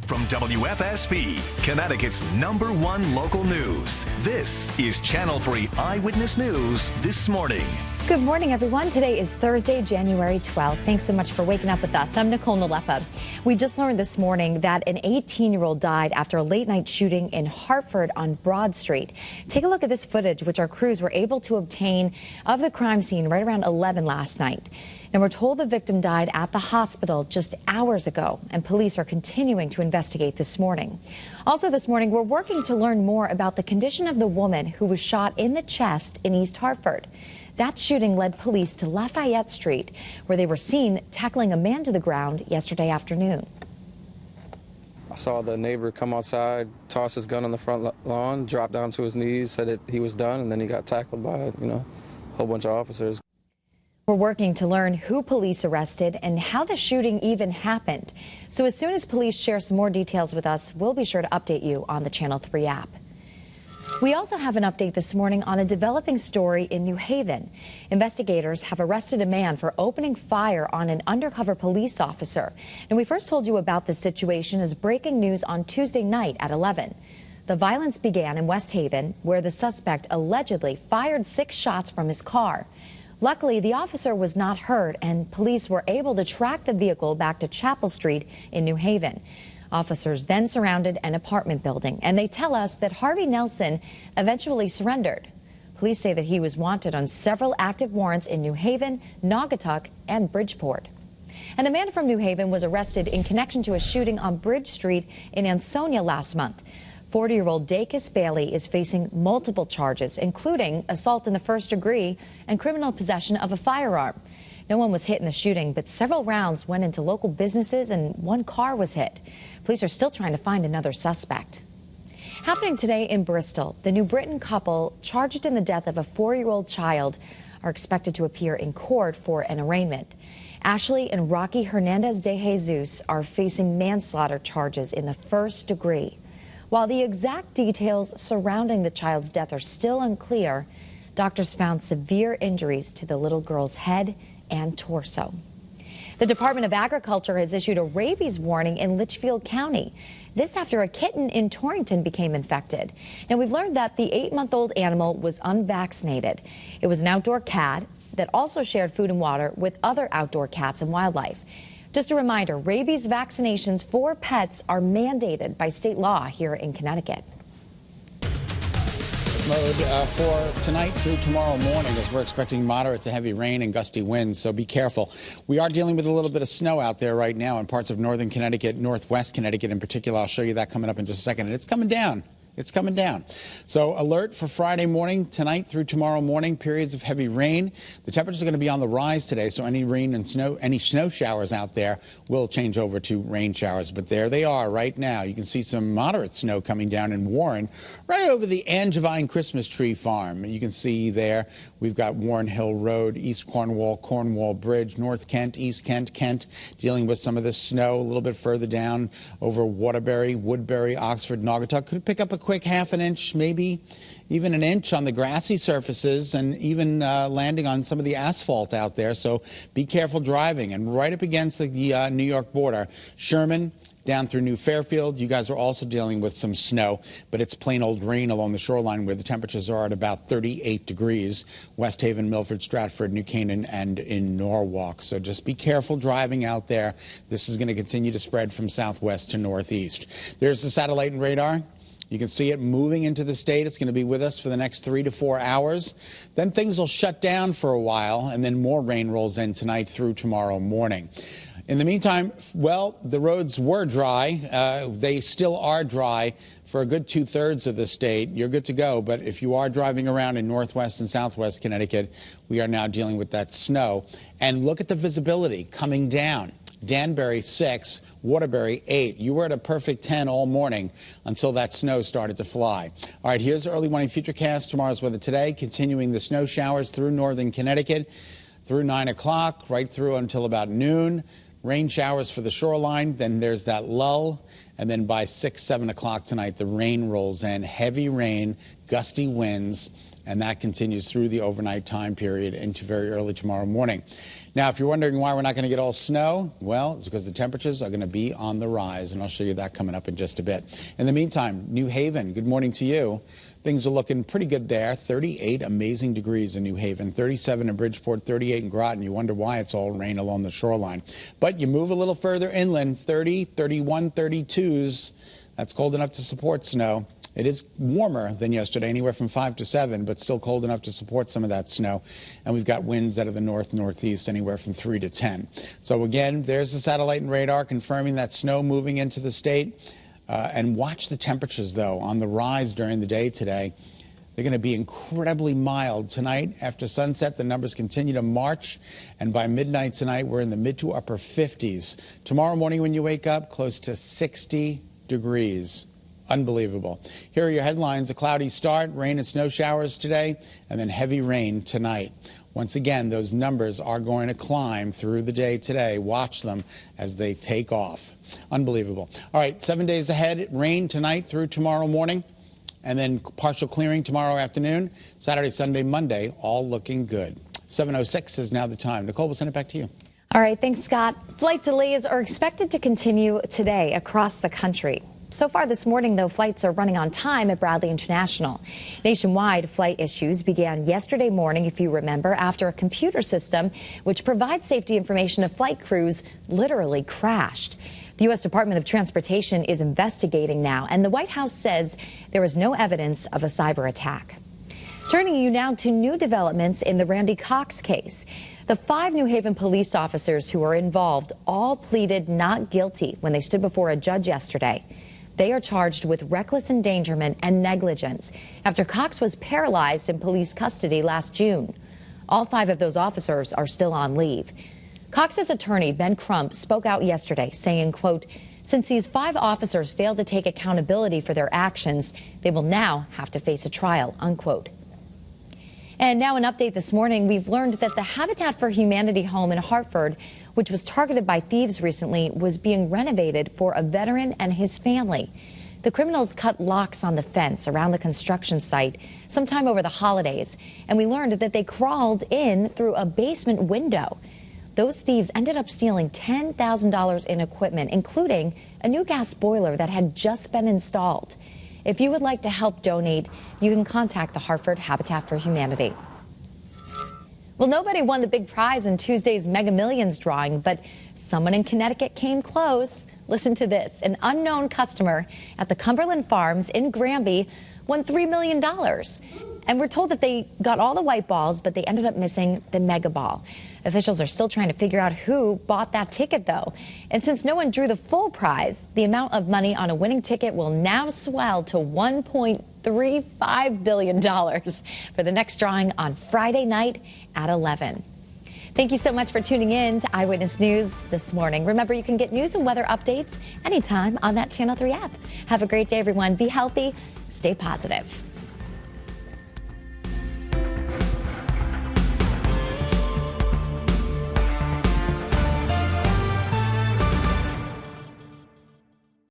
From WFSB, Connecticut's #1 local news, this is Channel 3 Eyewitness News this morning. Good morning, everyone. Today is Thursday, January 12th. Thanks so much for waking up with us. I'm Nicole Nalepa. We just learned this morning that an 18-year-old died after a late-night shooting in Hartford on Broad Street. Take a look at this footage, which our crews were able to obtain of the crime scene right around 11 last night. And we're told the victim died at the hospital just hours ago, and police are continuing to investigate this morning. Also this morning, we're working to learn more about the condition of the woman who was shot in the chest in East Hartford. That shooting led police to Lafayette Street, where they were seen tackling a man to the ground yesterday afternoon. I saw the neighbor come outside, toss his gun on the front lawn, drop down to his knees, said that he was done, and then he got tackled by, a whole bunch of officers. We're working to learn who police arrested and how the shooting even happened. So as soon as police share some more details with us, we'll be sure to update you on the Channel 3 app. We also have an update this morning on a developing story in New Haven. Investigators have arrested a man for opening fire on an undercover police officer. And we first told you about this situation as breaking news on Tuesday night at 11. The violence began in West Haven, where the suspect allegedly fired 6 shots from his car. Luckily, the officer was not hurt, and police were able to track the vehicle back to Chapel Street in New Haven. Officers then surrounded an apartment building, and they tell us that Harvey Nelson eventually surrendered. Police say that he was wanted on several active warrants in New Haven, Naugatuck, and Bridgeport. And a man from New Haven was arrested in connection to a shooting on Bridge Street in Ansonia last month. 40-year-old Dacus Bailey is facing multiple charges, including assault in the first degree and criminal possession of a firearm. No one was hit in the shooting, but several rounds went into local businesses and 1 car was hit. Police are still trying to find another suspect. Happening today in Bristol, the New Britain couple charged in the death of a 4-year-old child are expected to appear in court for an arraignment. Ashley and Rocky Hernandez de Jesus are facing manslaughter charges in the first degree. While the exact details surrounding the child's death are still unclear, doctors found severe injuries to the little girl's head and torso. The Department of Agriculture has issued a rabies warning in Litchfield County. This after a kitten in Torrington became infected. Now, we've learned that the 8-month-old animal was unvaccinated. It was an outdoor cat that also shared food and water with other outdoor cats and wildlife. Just a reminder, rabies vaccinations for pets are mandated by state law here in Connecticut. Mode for tonight through tomorrow morning, as we're expecting moderate to heavy rain and gusty winds, so be careful. We are dealing with a little bit of snow out there right now in parts of northern Connecticut, northwest Connecticut in particular. I'll show you that coming up in just a second, and it's coming down. It's coming down. So alert for Friday morning, tonight through tomorrow morning, periods of heavy rain. The temperatures are going to be on the rise today, so any rain and snow, any snow showers out there will change over to rain showers. But there they are right now. You can see some moderate snow coming down in Warren, right over the Angevine Christmas tree farm. You can see there we've got Warren Hill Road, East Cornwall, Cornwall Bridge, North Kent, East Kent, Kent, dealing with some of this snow a little bit further down over Waterbury, Woodbury, Oxford, Naugatuck. Could pick up a quick half an inch, maybe even an inch on the grassy surfaces, and even landing on some of the asphalt out there. So be careful driving. And right up against the New York border, Sherman down through New Fairfield, you guys are also dealing with some snow, but it's plain old rain along the shoreline where the temperatures are at about 38 degrees. West Haven, Milford, Stratford, New Canaan, and in Norwalk. So just be careful driving out there. This is going to continue to spread from southwest to northeast. There's the satellite and radar. You can see it moving into the state. It's going to be with us for the next 3 to 4 hours. Then things will shut down for a while, and then more rain rolls in tonight through tomorrow morning. In the meantime, well, the roads were dry. They still are dry for a good 2/3 of the state. You're good to go. But if you are driving around in northwest and southwest Connecticut, we are now dealing with that snow. And look at the visibility coming down. Danbury 6, Waterbury 8. You were at a perfect 10 all morning until that snow started to fly. All right, here's the early morning futurecast. Tomorrow's weather today, continuing the snow showers through northern Connecticut through 9 o'clock, right through until about noon. Rain showers for the shoreline, then there's that lull, and then by 6, 7 o'clock tonight, the rain rolls in. Heavy rain, gusty winds, and that continues through the overnight time period into very early tomorrow morning. Now, if you're wondering why we're not going to get all snow, well, it's because the temperatures are going to be on the rise, and I'll show you that coming up in just a bit. In the meantime, New Haven, good morning to you. Things are looking pretty good there. 38 amazing degrees in New Haven, 37 in Bridgeport, 38 in Groton. You wonder why it's all rain along the shoreline. But you move a little further inland, 30, 31, 32s. That's cold enough to support snow. It is warmer than yesterday, anywhere from 5 to 7, but still cold enough to support some of that snow. And we've got winds out of the north-northeast, anywhere from 3 to 10. So again, there's the satellite and radar confirming that snow moving into the state. And watch the temperatures, though, on the rise during the day today. They're going to be incredibly mild tonight. After sunset, the numbers continue to march. And by midnight tonight, we're in the mid to upper 50s. Tomorrow morning when you wake up, close to 60 degrees. Unbelievable. Here are your headlines. A cloudy start, rain and snow showers today, and then heavy rain tonight. Once again, those numbers are going to climb through the day today. Watch them as they take off. Unbelievable. All right, 7 days ahead. Rain tonight through tomorrow morning, and then partial clearing tomorrow afternoon. Saturday, Sunday, Monday, all looking good. 7:06 is now the time. Nicole, we'll send it back to you. All right, thanks, Scott. Flight delays are expected to continue today across the country. So far this morning, though, flights are running on time at Bradley International. Nationwide, flight issues began yesterday morning, if you remember, after a computer system which provides safety information to flight crews literally crashed. The U.S. Department of Transportation is investigating now, and the White House says there is no evidence of a cyber attack. Turning you now to new developments in the Randy Cox case. The 5 New Haven police officers who were involved all pleaded not guilty when they stood before a judge yesterday. They are charged with reckless endangerment and negligence after Cox was paralyzed in police custody last June. All 5 of those officers are still on leave. Cox's attorney, Ben Crump, spoke out yesterday saying, quote, since these 5 officers failed to take accountability for their actions, they will now have to face a trial, unquote. And now an update this morning. We've learned that the Habitat for Humanity home in Hartford, which was targeted by thieves recently, was being renovated for a veteran and his family. The criminals cut locks on the fence around the construction site sometime over the holidays, and we learned that they crawled in through a basement window. Those thieves ended up stealing $10,000 in equipment, including a new gas boiler that had just been installed. If you would like to help donate, you can contact the Hartford Habitat for Humanity. Well, nobody won the big prize in Tuesday's Mega Millions drawing, but someone in Connecticut came close. Listen to this. An unknown customer at the Cumberland Farms in Granby won $3 million. And we're told that they got all the white balls, but they ended up missing the mega ball. Officials are still trying to figure out who bought that ticket, though. And since no one drew the full prize, the amount of money on a winning ticket will now swell to $1.35 billion for the next drawing on Friday night at 11. Thank you so much for tuning in to Eyewitness News this morning. Remember, you can get news and weather updates anytime on that Channel 3 app. Have a great day, everyone. Be healthy. Stay positive.